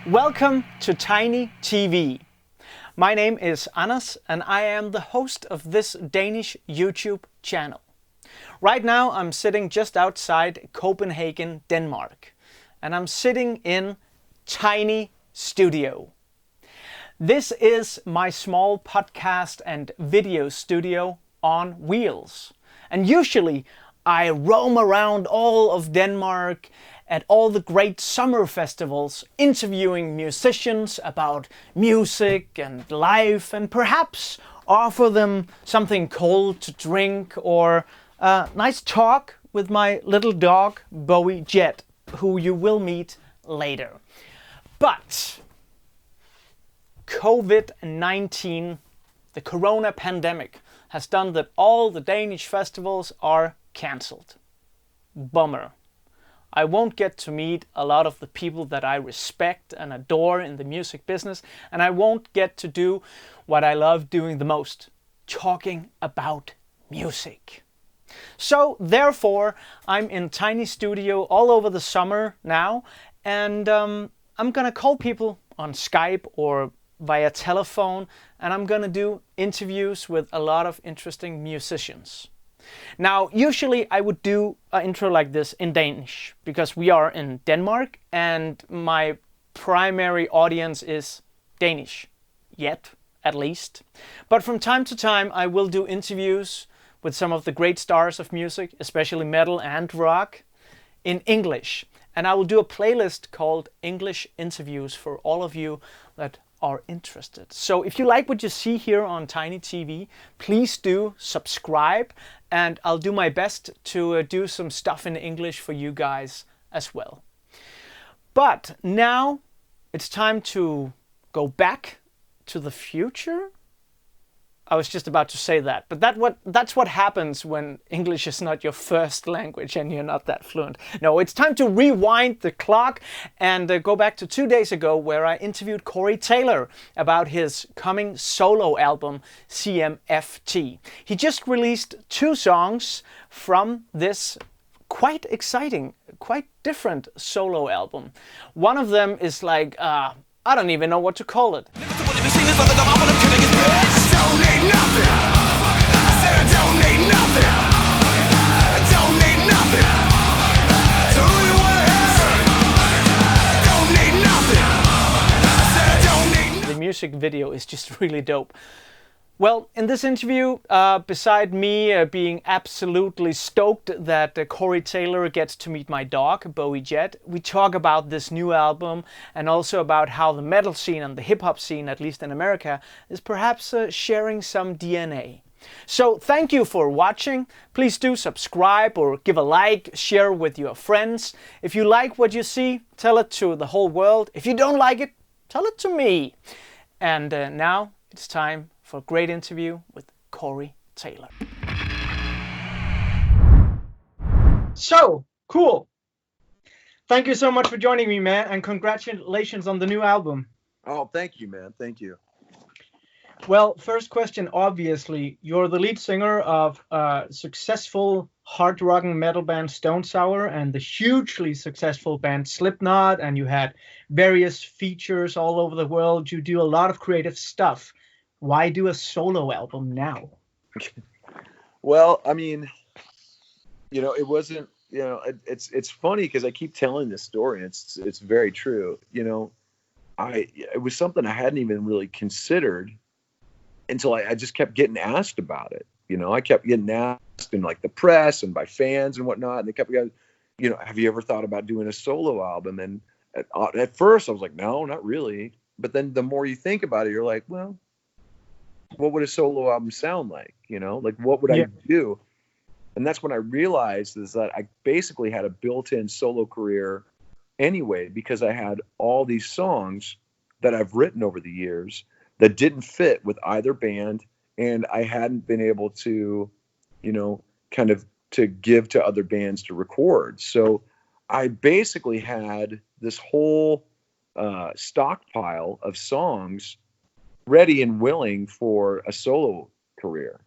Welcome to Tiny TV. My name is Anders and I am the host of this Danish YouTube channel. Right now I'm sitting just outside Copenhagen, Denmark, and I'm sitting in Tiny Studio. This is my small podcast and video studio on wheels. And usually I roam around all of Denmark at all the great summer festivals, interviewing musicians about music and life, and perhaps offer them something cold to drink or a nice talk with my little dog, Bowie-Jett, who you will meet later. But COVID-19, the corona pandemic, has done that all the Danish festivals are cancelled. Bummer. I won't get to meet a lot of the people that I respect and adore in the music business, and I won't get to do what I love doing the most, talking about music. So therefore, I'm in Tiny Studio all over the summer now, and I'm gonna call people on Skype or via telephone, and I'm gonna do interviews with a lot of interesting musicians. Now, usually I would do an intro like this in Danish, because we are in Denmark and my primary audience is Danish, yet at least. But from time to time I will do interviews with some of the great stars of music, especially metal and rock, in English. And I will do a playlist called English Interviews for all of you that are interested. So if you like what you see here on Tiny TV, please do subscribe, and I'll do my best to do some stuff in English for you guys as well. But now it's time to go back to the future. I was just about to say that, but that's what happens when English is not your first language and you're not that fluent. No, it's time to rewind the clock and go back to 2 days ago, where I interviewed Corey Taylor about his coming solo album, CMFT. He just released 2 songs from this quite exciting, quite different solo album. One of them is like, I don't even know what to call it. Don't need nothing. I said I don't need nothing. I don't need nothing. So who you wanna have? Don't need nothing. I said I don't need nothing. The music video is just really dope. Well, in this interview, beside me being absolutely stoked that Corey Taylor gets to meet my dog, Bowie-Jett, we talk about this new album and also about how the metal scene and the hip-hop scene, at least in America, is perhaps sharing some DNA. So thank you for watching. Please do subscribe or give a like, share with your friends. If you like what you see, tell it to the whole world. If you don't like it, tell it to me. And now it's time for a great interview with Corey Taylor. So, cool. Thank you so much for joining me, man, and congratulations on the new album. Oh, thank you, man. Thank you. Well, first question, obviously, you're the lead singer of successful hard rock and metal band Stone Sour and the hugely successful band Slipknot, and you had various features all over the world. You do a lot of creative stuff. Why do a solo album now? Well, I mean, it wasn't, it's funny because I keep telling this story, and it's very true. It was something I hadn't even really considered until I just kept getting asked about it. I kept getting asked in like the press and by fans and whatnot, and they kept going, have you ever thought about doing a solo album? And at first I was like, no, not really. But then the more you think about it, you're like, well, what would a solo album sound like? Like what would I do? And that's when I realized is that I basically had a built-in solo career anyway, because I had all these songs that I've written over the years that didn't fit with either band, and I hadn't been able to, kind of to give to other bands to record. So I basically had this whole stockpile of songs ready and willing for a solo career,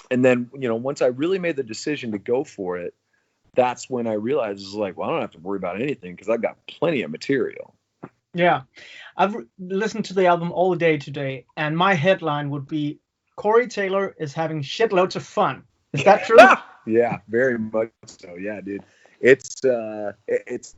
And then, once I really made the decision to go for it, that's when I realized, well, I don't have to worry about anything because I've got plenty of material. Yeah, I've listened to the album all day today, and my headline would be Corey Taylor is having shitloads of fun. Is that true? Yeah, very much so. Yeah, dude. It's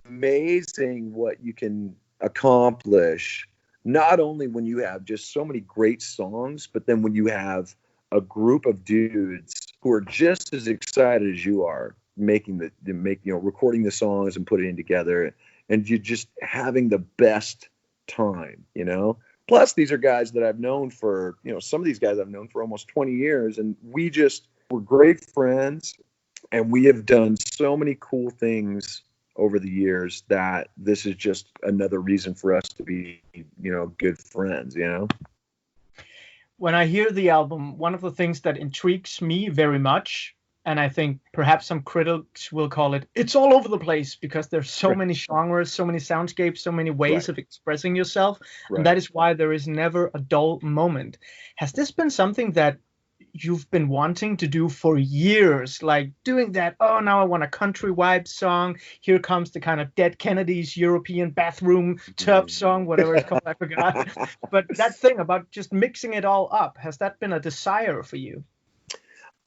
amazing what you can accomplish, not only when you have just so many great songs, but then when you have a group of dudes who are just as excited as you are making recording the songs and putting it together, and you just having the best time. Plus, these are guys that I've known for, some of these guys I've known for almost 20 years, and we're great friends, and we have done so many cool things over the years that this is just another reason for us to be, good friends. When I hear the album, one of the things that intrigues me very much, and I think perhaps some critics will call it's all over the place because there's so Right. many genres, so many soundscapes, so many ways Right. of expressing yourself, and Right. that is why there is never a dull moment. Has this been something that you've been wanting to do for years, like doing that? Oh, now I want a country vibe song. Here comes the kind of Dead Kennedys European bathroom tub song, whatever it's called, I forgot. But that thing about just mixing it all up, has that been a desire for you?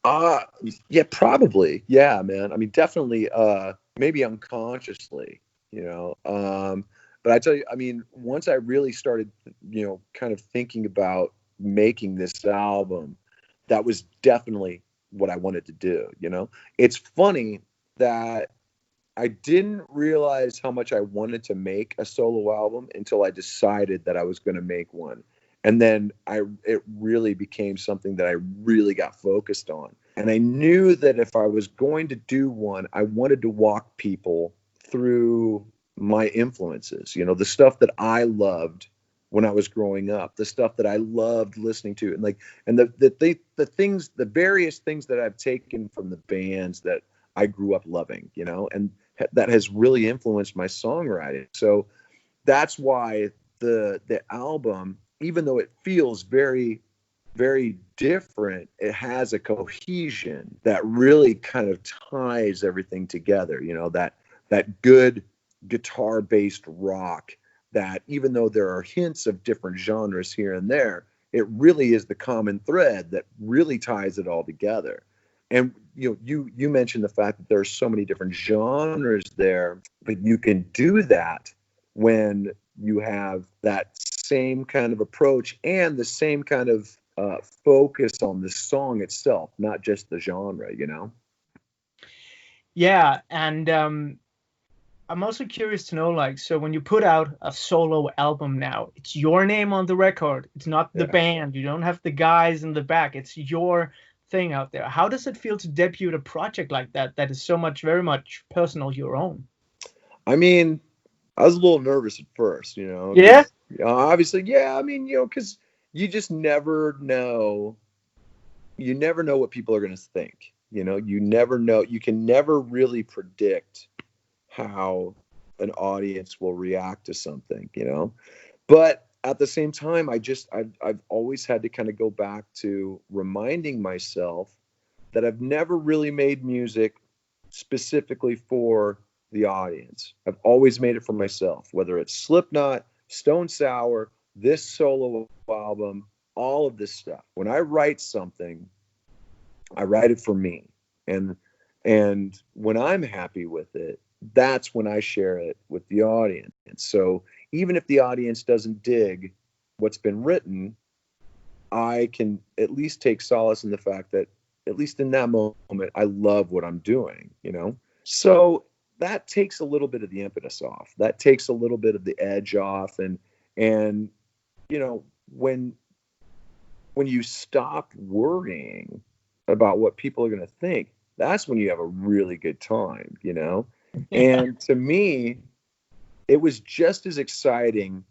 Uh yeah, probably. Yeah, man. I mean, definitely maybe unconsciously, you know. But I tell you, I mean, once I really started, kind of thinking about making this album, that was definitely what I wanted to do. It's funny that I didn't realize how much I wanted to make a solo album until I decided that I was going to make one. And then it really became something that I really got focused on. And I knew that if I was going to do one, I wanted to walk people through my influences, the stuff that I loved when I was growing up, the stuff that I loved listening to, and the various things that I've taken from the bands that I grew up loving, and that has really influenced my songwriting. So that's why the album, even though it feels very, very different, it has a cohesion that really kind of ties everything together. That good guitar based rock, that even though there are hints of different genres here and there, it really is the common thread that really ties it all together. And you mentioned the fact that there are so many different genres there, but you can do that when you have that same kind of approach and the same kind of focus on the song itself, not just the genre. Yeah, and I'm also curious to know, like, so when you put out a solo album now, it's your name on the record. It's not the Yeah. band. You don't have the guys in the back. It's your thing out there. How does it feel to debut a project like that that is so much, very much personal, your own? I mean, I was a little nervous at first, Yeah. because obviously, yeah, I mean, because you just never know. You never know what people are going to think. You never know. You can never really predict how an audience will react to something. But at the same time, I've always had to kind of go back to reminding myself that I've never really made music specifically for the audience. I've always made it for myself, whether it's Slipknot, Stone Sour, this solo album, all of this stuff. When I write something, I write it for me. And when I'm happy with it, that's when I share it with the audience. So even if the audience doesn't dig what's been written, I can at least take solace in the fact that at least in that moment, I love what I'm doing. So that takes a little bit of the impetus off. That takes a little bit of the edge off. And you know, when you stop worrying about what people are going to think, that's when you have a really good time. And to me, it was just as exciting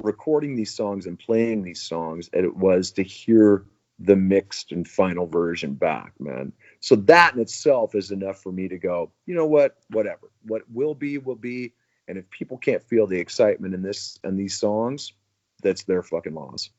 recording these songs and playing these songs as it was to hear the mixed and final version back, man. So that in itself is enough for me to go, you know what, whatever. What will be, will be. And if people can't feel the excitement in this and these songs, that's their fucking loss.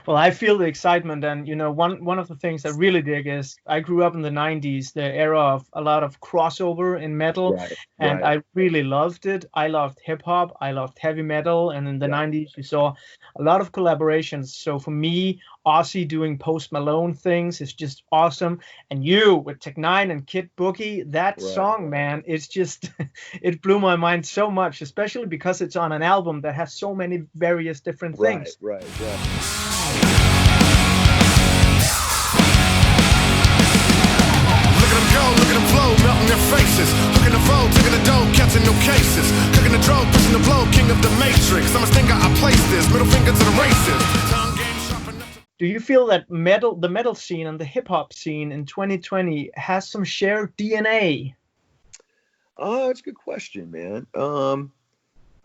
Well, I feel the excitement, and one of the things I really dig is I grew up in the '90s, the era of a lot of crossover in metal, Right, and right. I really loved it. I loved hip hop, I loved heavy metal, and in the Yeah. '90s you saw a lot of collaborations. So for me, Ozzy doing Post Malone things is just awesome, and you with Tech Nine and Kid Boogie, that Right. song, man, it's just it blew my mind so much, especially because it's on an album that has so many various different Right, things. right, right. Look at them go, look at them flow, melting their faces. Looking the foe, taking the dough, catching no cases. Cooking the drove, pushing the blow, king of the matrix. I must think I placed this, middle finger to the races. Tongue game sharp enough to... Do you feel that the metal scene and the hip hop scene in 2020 has some shared DNA? Oh, it's a good question, man.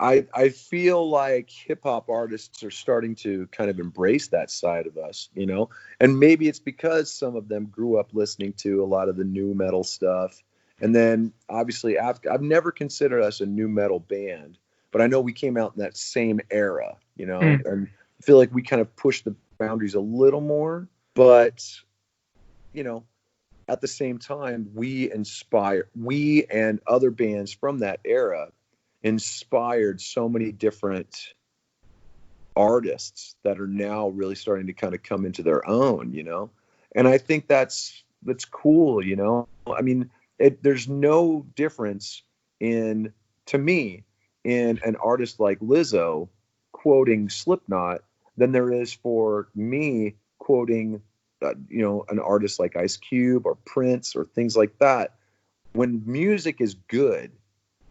I feel like hip hop artists are starting to kind of embrace that side of us, and maybe it's because some of them grew up listening to a lot of the new metal stuff. And then obviously after, I've never considered us a new metal band, but I know we came out in that same era, and I feel like we kind of pushed the boundaries a little more, but at the same time, we and other bands from that era inspired so many different artists that are now really starting to kind of come into their own, and I think that's cool. I mean, there's no difference to me in an artist like Lizzo quoting Slipknot than there is for me quoting an artist like Ice Cube or Prince or things like that. When music is good,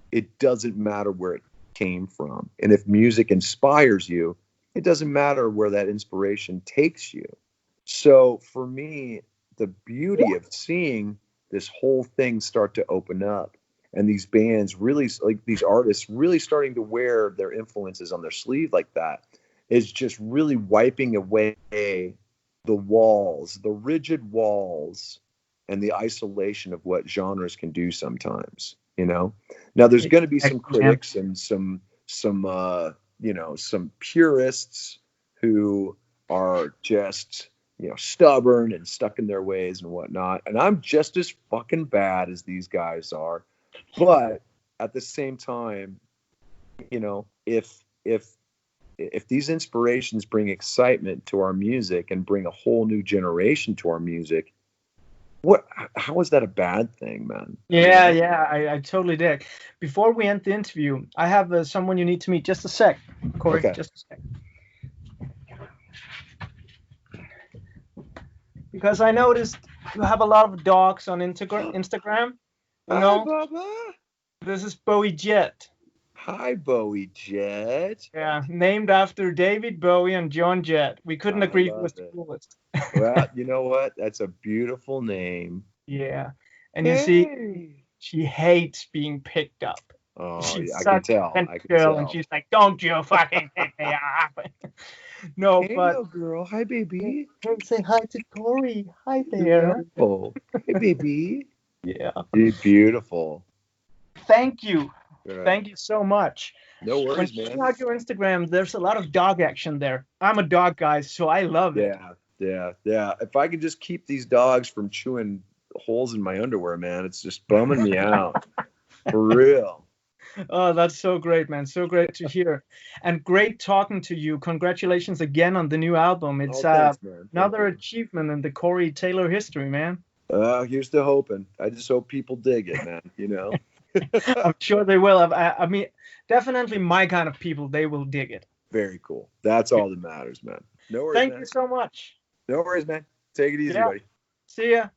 it doesn't matter where it came from. And if music inspires you, it doesn't matter where that inspiration takes you. So for me, the beauty of seeing this whole thing start to open up and these bands really, like these artists really starting to wear their influences on their sleeve like that, is just really wiping away the walls, the rigid walls, and the isolation of what genres can do sometimes. Now there's going to be some critics and some purists who are just stubborn and stuck in their ways and whatnot, and I'm just as fucking bad as these guys are. But at the same time, if these inspirations bring excitement to our music and bring a whole new generation to our music, how is that a bad thing, man? Yeah, I totally dig. Before we end the interview, I have someone you need to meet. Just a sec, Corey. Okay. Just a sec. Because I noticed you have a lot of dogs on Instagram. Hi, Bubba. This is Bowie-Jett. Hi, Bowie-Jett. Yeah, named after David Bowie and John Jett. We couldn't agree who was the coolest. Well, you know what? That's a beautiful name. Yeah. And you see, she hates being picked up. Oh, She's I can tell. I can tell. And she's like, don't you fucking pick me up. No, hey, but... little girl. Hi, baby. Say hi to Corey. Hi there. Oh, hey, baby. Yeah. You're beautiful. Thank you. Yeah. Thank you so much. No worries, when man. checking out your Instagram, there's a lot of dog action there. I'm a dog guy, so I love it. Yeah. If I could just keep these dogs from chewing holes in my underwear, man, it's just bumming me out. For real. Oh, that's so great, man. So great to hear. And great talking to you. Congratulations again on the new album. It's thanks, man. another achievement in the Corey Taylor history, man. Here's to hoping. I just hope people dig it, man. I'm sure they will. I mean, definitely my kind of people, they will dig it. Very cool. That's all that matters, man. No worries, Thank man. you so much. No worries, man. Take it easy, buddy. See ya.